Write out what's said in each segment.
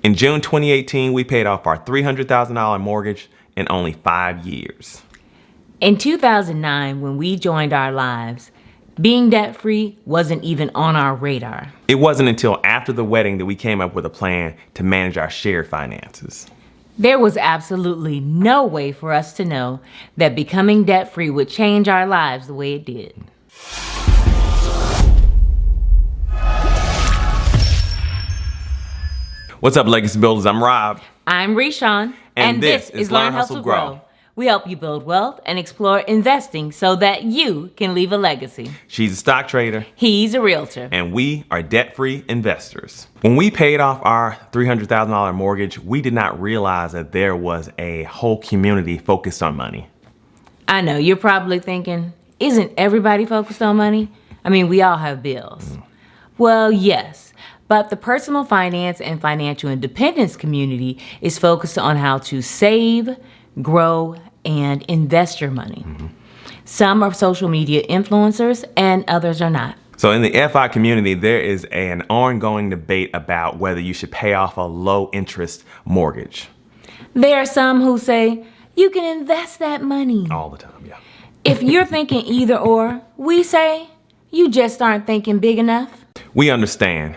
In June 2018, we paid off our $300,000 mortgage in only 5 years. In 2009, when we joined our lives, being debt-free wasn't even on our radar. It wasn't until after the wedding that we came up with a plan to manage our shared finances. There was absolutely no way for us to know that becoming debt-free would change our lives the way it did. What's up, Legacy Builders? I'm Rob. I'm Reshawn. And this is Learn, Hustle, Grow. We help you build wealth and explore investing so that you can leave a legacy. She's a stock trader. He's a realtor. And we are debt-free investors. When we paid off our $300,000 mortgage, we did not realize that there was a whole community focused on money. I know, you're probably thinking, isn't everybody focused on money? I mean, we all have bills. Well, yes, but the personal finance and financial independence community is focused on how to save, grow, and invest your money. Some are social media influencers and others are not. So in the FI community, there is an ongoing debate about whether you should pay off a low interest mortgage. There are some who say, you can invest that money. All the time, yeah. If you're thinking either or, we say, you just aren't thinking big enough. We understand.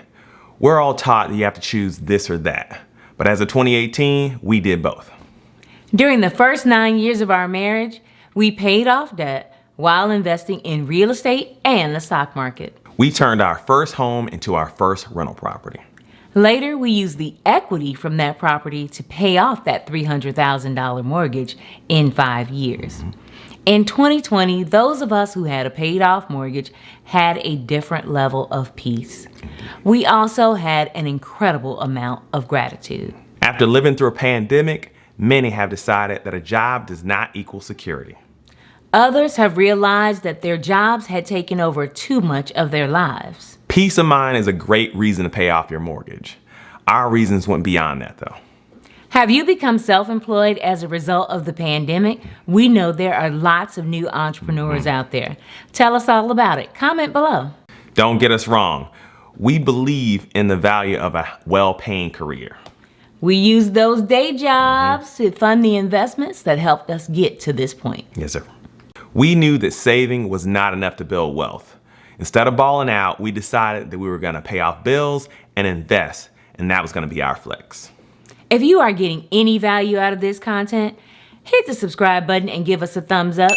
We're all taught that you have to choose this or that. But as of 2018, we did both. During the first 9 years of our marriage, we paid off debt while investing in real estate and the stock market. We turned our first home into our first rental property. Later, we used the equity from that property to pay off that $300,000 mortgage in 5 years. In 2020, those of us who had a paid off mortgage had a different level of peace. We also had an incredible amount of gratitude. After living through a pandemic, many have decided that a job does not equal security. Others have realized that their jobs had taken over too much of their lives. Peace of mind is a great reason to pay off your mortgage. Our reasons went beyond that, though. Have you become self-employed as a result of the pandemic? We know there are lots of new entrepreneurs out there. Tell us all about it. Comment below. Don't get us wrong. We believe in the value of a well-paying career. We used those day jobs to fund the investments that helped us get to this point. Yes, sir. We knew that saving was not enough to build wealth. Instead of balling out, we decided that we were going to pay off bills and invest, and that was going to be our flex. If you are getting any value out of this content, hit the subscribe button and give us a thumbs up.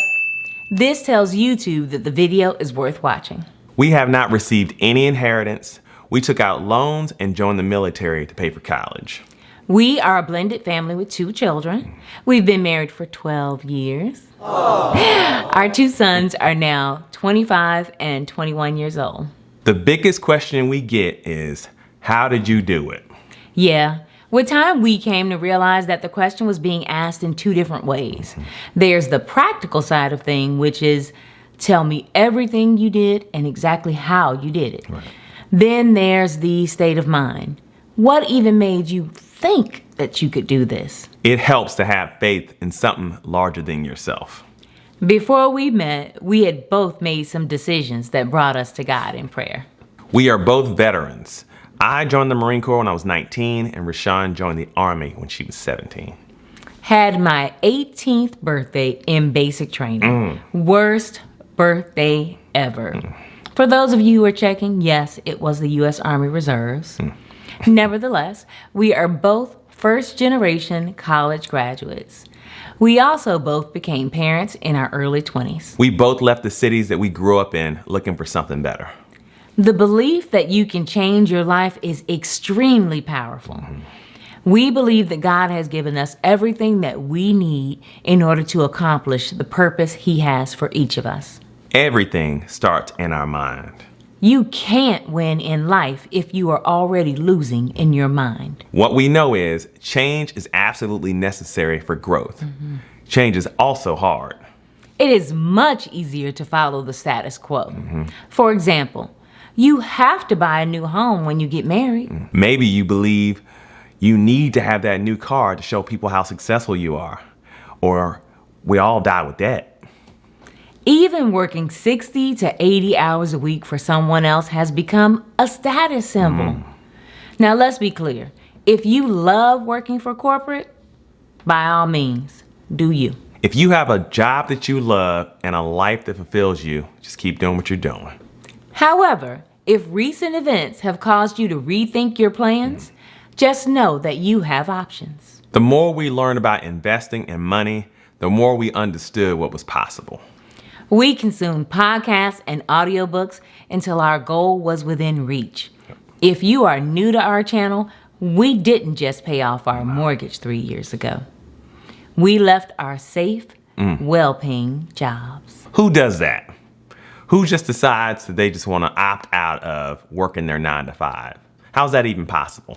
This tells YouTube that the video is worth watching. We have not received any inheritance. We took out loans and joined the military to pay for college. We are a blended family with 2 children. We've been married for 12 years. Our 2 sons are now 25 and 21 years old. The biggest question we get is, how did you do it? Yeah, with time we came to realize that the question was being asked in 2 different ways. There's the practical side of things, which is, tell me everything you did and exactly how you did it. Right. Then there's the state of mind. What even made you think that you could do this? It helps to have faith in something larger than yourself. Before we met, we had both made some decisions that brought us to God in prayer. We are both veterans. I joined the Marine Corps when I was 19, and Reshawn joined the Army when she was 17. Had my 18th birthday in basic training. Worst birthday ever. For those of you who are checking, yes, it was the U.S. Army Reserves. Nevertheless, we are both first-generation college graduates. We also both became parents in our early 20s. We both left the cities that we grew up in looking for something better. The belief that you can change your life is extremely powerful. We believe that God has given us everything that we need in order to accomplish the purpose He has for each of us. Everything starts in our mind. You can't win in life if you are already losing in your mind. What we know is change is absolutely necessary for growth. Change is also hard. It is much easier to follow the status quo. For example, you have to buy a new home when you get married. Maybe you believe you need to have that new car to show people how successful you are. Or we all die with debt. Even working 60 to 80 hours a week for someone else has become a status symbol. Now let's be clear. If you love working for corporate, by all means, do you. If you have a job that you love and a life that fulfills you, just keep doing what you're doing. However, if recent events have caused you to rethink your plans, just know that you have options. The more we learn about investing and money, the more we understood what was possible. We consumed podcasts and audiobooks until our goal was within reach. If you are new to our channel, we didn't just pay off our mortgage 3 years ago. We left our safe, well-paying jobs. Who does that? Who just decides that they just want to opt out of working their 9 to 5? How's that even possible?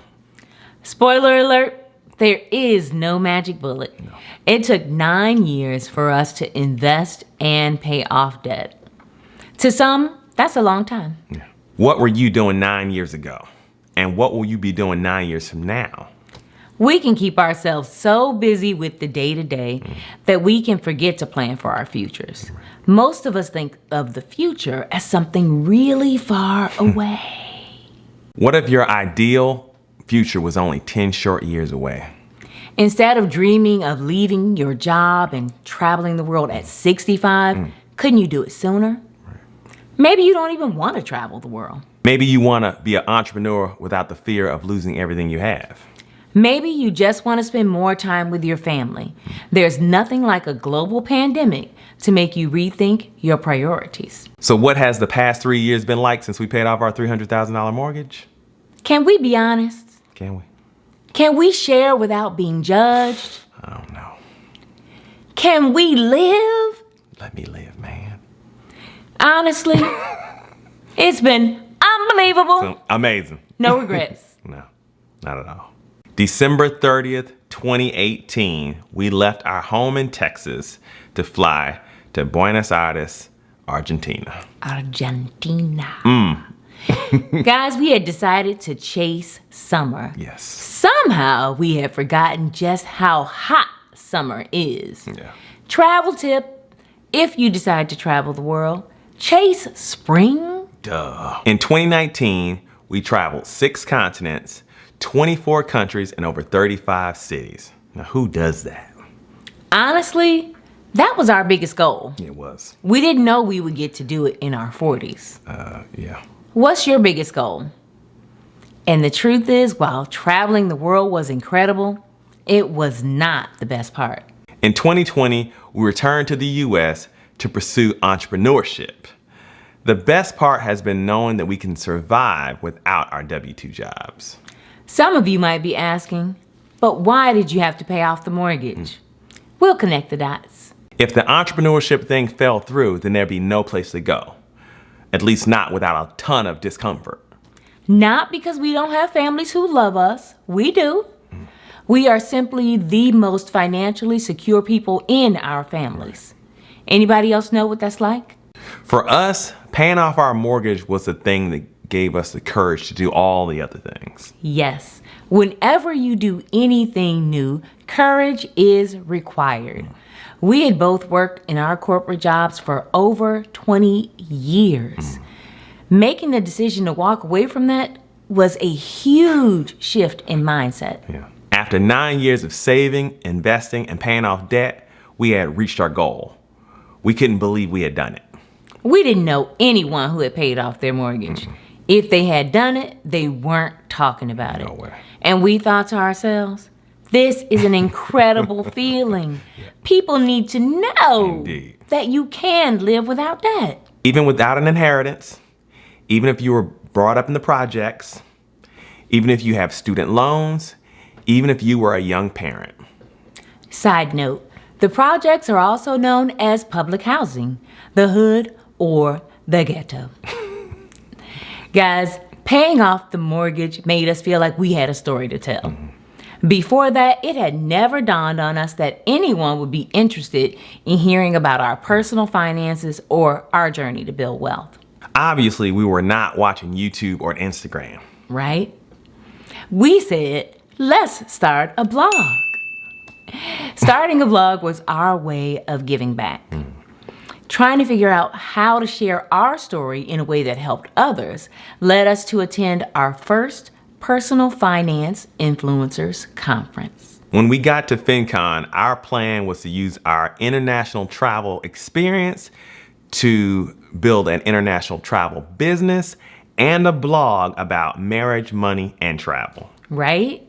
Spoiler alert, there is no magic bullet. No. It took 9 years for us to invest and pay off debt. To some, that's a long time. Yeah. What were you doing 9 years ago? And what will you be doing 9 years from now? We can keep ourselves so busy with the day-to-day that we can forget to plan for our futures. Most of us think of the future as something really far away. What if your ideal future was only 10 short years away? Instead of dreaming of leaving your job and traveling the world at 65, couldn't you do it sooner? Maybe you don't even want to travel the world. Maybe you want to be an entrepreneur without the fear of losing everything you have. Maybe you just want to spend more time with your family. There's nothing like a global pandemic to make you rethink your priorities. So what has the past 3 years been like since we paid off our $300,000 mortgage? Can we be honest? Can we? Can we share without being judged? I don't know. Can we live? Let me live, man. Honestly, it's been unbelievable. So, amazing. No regrets. No, not at all. December 30th, 2018, we left our home in Texas to fly to Buenos Aires, Argentina. Argentina. Guys, we had decided to chase summer. Yes. Somehow we had forgotten just how hot summer is. Yeah. Travel tip, if you decide to travel the world, chase spring. Duh. In 2019, we traveled 6 continents, 24 countries, and over 35 cities. Now, who does that? Honestly, that was our biggest goal. It was. We didn't know we would get to do it in our 40s. Yeah. What's your biggest goal? And the truth is, while traveling the world was incredible, it was not the best part. In 2020, we returned to the U.S. to pursue entrepreneurship. The best part has been knowing that we can survive without our W-2 jobs. Some of you might be asking, but why did you have to pay off the mortgage? We'll connect the dots. If the entrepreneurship thing fell through, then there'd be no place to go. At least not without a ton of discomfort. Not because we don't have families who love us. We do. We are simply the most financially secure people in our families. Anybody else know what that's like? For us, paying off our mortgage was the thing that gave us the courage to do all the other things. Yes. Whenever you do anything new, courage is required. We had both worked in our corporate jobs for over 20 years. Making the decision to walk away from that was a huge shift in mindset. Yeah. After 9 years of saving, investing, and paying off debt, we had reached our goal. We couldn't believe we had done it. We didn't know anyone who had paid off their mortgage. If they had done it, they weren't talking about it. No way. And we thought to ourselves, this is an incredible feeling. Yeah. People need to know Indeed. that you can live without debt. Even without an inheritance, even if you were brought up in the projects, even if you have student loans, even if you were a young parent. Side note, the projects are also known as public housing, the hood, or the ghetto. Guys, paying off the mortgage made us feel like we had a story to tell. Before that, it had never dawned on us that anyone would be interested in hearing about our personal finances or our journey to build wealth. Obviously, we were not watching YouTube or Instagram. Right? We said, let's start a blog. Starting a blog was our way of giving back. Trying to figure out how to share our story in a way that helped others led us to attend our first Personal Finance Influencers Conference. When we got to FinCon, our plan was to use our international travel experience to build an international travel business and a blog about marriage, money, and travel. Right?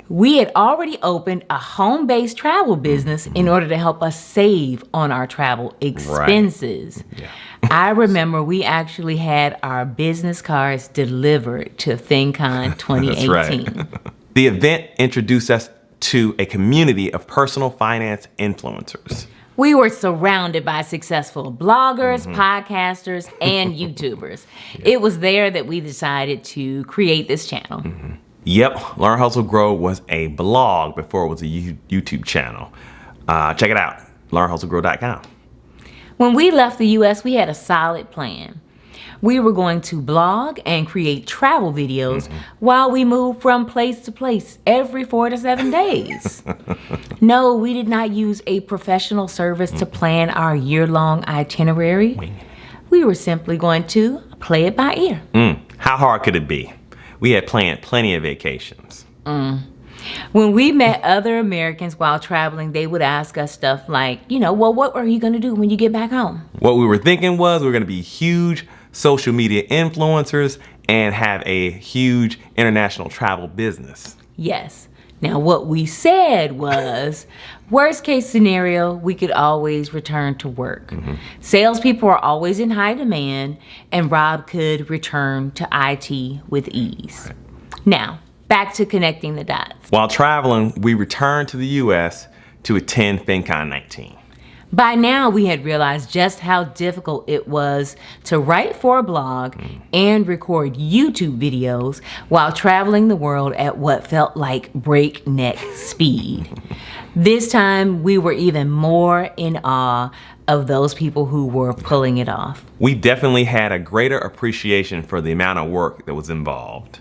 We had already opened a home-based travel business in order to help us save on our travel expenses. Right. Yeah. I remember we actually had our business cards delivered to FinCon 2018. That's right. The event introduced us to a community of personal finance influencers. We were surrounded by successful bloggers, podcasters, and YouTubers. It was there that we decided to create this channel. Yep, Learn, Hustle, Grow was a blog before it was a YouTube channel. Check it out, learnhustlegrow.com. When we left the U.S., we had a solid plan. We were going to blog and create travel videos while we moved from place to place every 4 to 7 days. No, we did not use a professional service to plan our year-long itinerary. We were simply going to play it by ear. How hard could it be? We had planned plenty of vacations. When we met other Americans while traveling, they would ask us stuff like, well, what are you going to do when you get back home? What we were thinking was we were going to be huge social media influencers and have a huge international travel business. Yes. Now, what we said was, worst case scenario, we could always return to work. Salespeople are always in high demand, and Rob could return to IT with ease. Now, back to connecting the dots. While traveling, we returned to the U.S. to attend FinCon 19. By now, we had realized just how difficult it was to write for a blog and record YouTube videos while traveling the world at what felt like breakneck speed. This time, we were even more in awe of those people who were pulling it off. We definitely had a greater appreciation for the amount of work that was involved.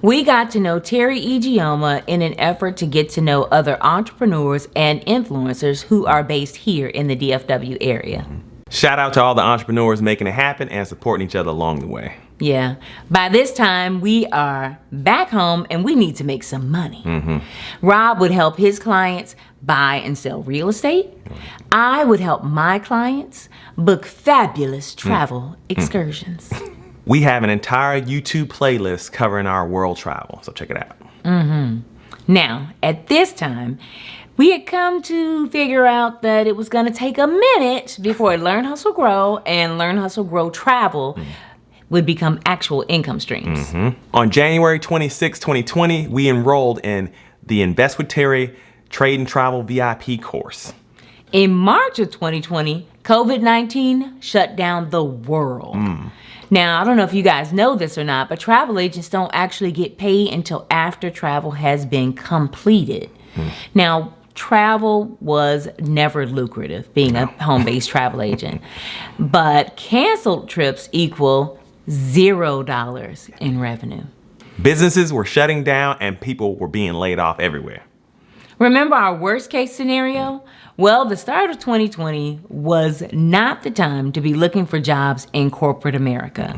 We got to know Terry Igioma in an effort to get to know other entrepreneurs and influencers who are based here in the DFW area. Shout out to all the entrepreneurs making it happen and supporting each other along the way. Yeah. By this time, we are back home and we need to make some money. Rob would help his clients buy and sell real estate. I would help my clients book fabulous travel excursions. We have an entire YouTube playlist covering our world travel, so check it out. Now, at this time, we had come to figure out that it was going to take a minute before Learn, Hustle, Grow and Learn, Hustle, Grow Travel would become actual income streams. On January 26, 2020, we enrolled in the Invest with Terry Trade and Travel VIP course. In March of 2020, COVID-19 shut down the world. Now, I don't know if you guys know this or not, but travel agents don't actually get paid until after travel has been completed. Now, travel was never lucrative, being a home-based travel agent. But canceled trips equal $0 in revenue. Businesses were shutting down and people were being laid off everywhere. Remember our worst case scenario? Well, the start of 2020 was not the time to be looking for jobs in corporate America.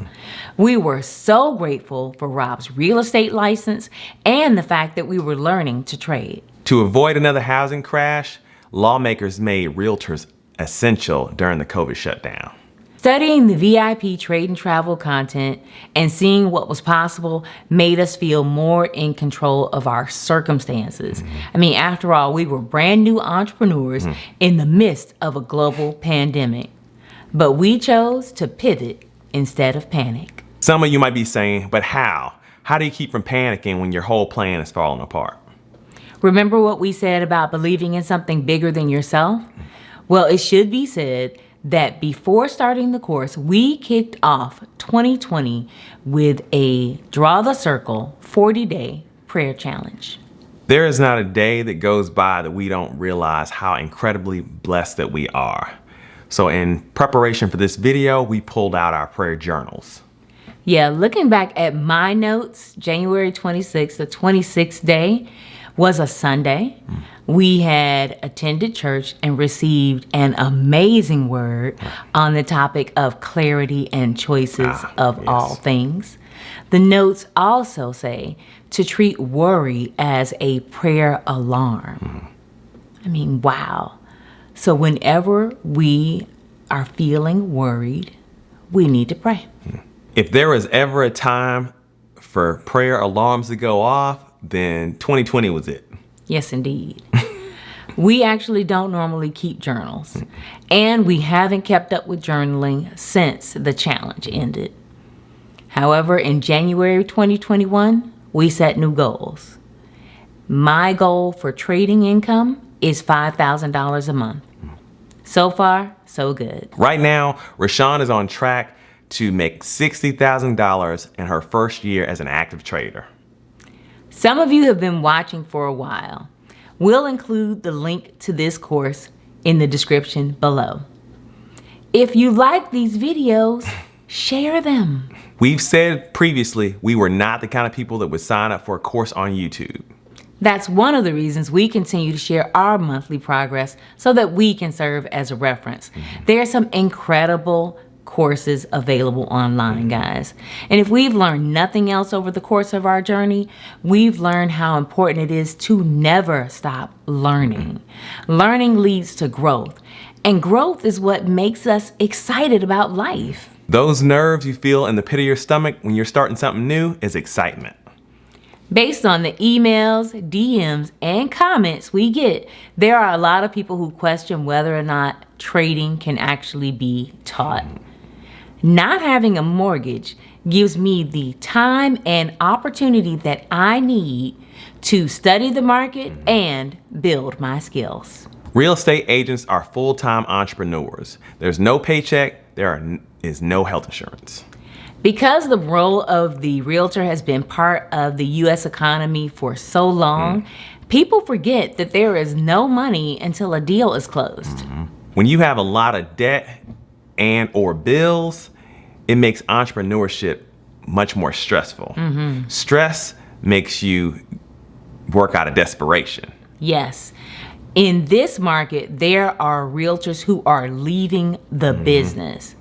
We were so grateful for Rob's real estate license and the fact that we were learning to trade. To avoid another housing crash, lawmakers made realtors essential during the COVID shutdown. Studying the VIP trade and travel content and seeing what was possible made us feel more in control of our circumstances. I mean, after all, we were brand new entrepreneurs in the midst of a global pandemic. But we chose to pivot instead of panic. Some of you might be saying, but how? How do you keep from panicking when your whole plan is falling apart? Remember what we said about believing in something bigger than yourself? Well, it should be said that before starting the course, we kicked off 2020 with a Draw the Circle 40-day prayer challenge. There is not a day that goes by that we don't realize how incredibly blessed that we are. So in preparation for this video, we pulled out our prayer journals. Yeah, looking back at my notes, January 26th, the 26th day, was a Sunday. We had attended church and received an amazing word on the topic of clarity and choices of all things. The notes also say to treat worry as a prayer alarm. I mean, wow. So whenever we are feeling worried, we need to pray. If there was ever a time for prayer alarms to go off, then 2020 was it. Yes, indeed. We actually don't normally keep journals, and we haven't kept up with journaling since the challenge ended. However, in January 2021, we set new goals. My goal for trading income is $5,000 a month. So far, so good. Right now, Rashawn is on track to make $60,000 in her first year as an active trader. Some of you have been watching for a while. We'll include the link to this course in the description below. If you like these videos, share them. We've said previously we were not the kind of people that would sign up for a course on YouTube. That's one of the reasons we continue to share our monthly progress so that we can serve as a reference. There are some incredible courses available online, guys. And if we've learned nothing else over the course of our journey, we've learned how important it is to never stop learning. Learning leads to growth, and growth is what makes us excited about life. Those nerves you feel in the pit of your stomach when you're starting something new is excitement. Based on the emails, DMs, and comments we get, there are a lot of people who question whether or not trading can actually be taught. Not having a mortgage gives me the time and opportunity that I need to study the market and build my skills. Real estate agents are full-time entrepreneurs. There's no paycheck, there is no health insurance. Because the role of the realtor has been part of the U.S. economy for so long, people forget that there is no money until a deal is closed. When you have a lot of debt and or bills, it makes entrepreneurship much more stressful. Stress makes you work out of desperation. Yes. In this market, there are realtors who are leaving the business.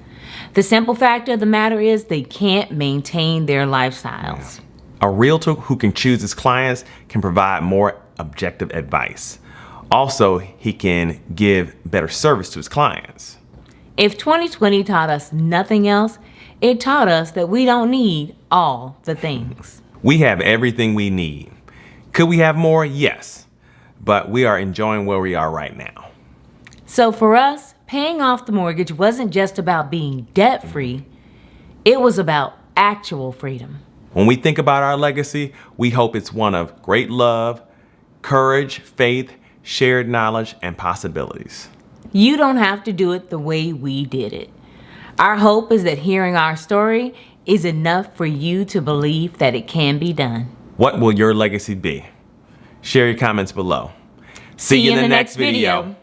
The simple fact of the matter is they can't maintain their lifestyles. A realtor who can choose his clients can provide more objective advice. Also, he can give better service to his clients. If 2020 taught us nothing else, it taught us that we don't need all the things. We have everything we need. Could we have more? Yes. But we are enjoying where we are right now. So for us, paying off the mortgage wasn't just about being debt-free, it was about actual freedom. When we think about our legacy, we hope it's one of great love, courage, faith, shared knowledge, and possibilities. You don't have to do it the way we did it. Our hope is that hearing our story is enough for you to believe that it can be done. What will your legacy be? Share your comments below. See you in the next video.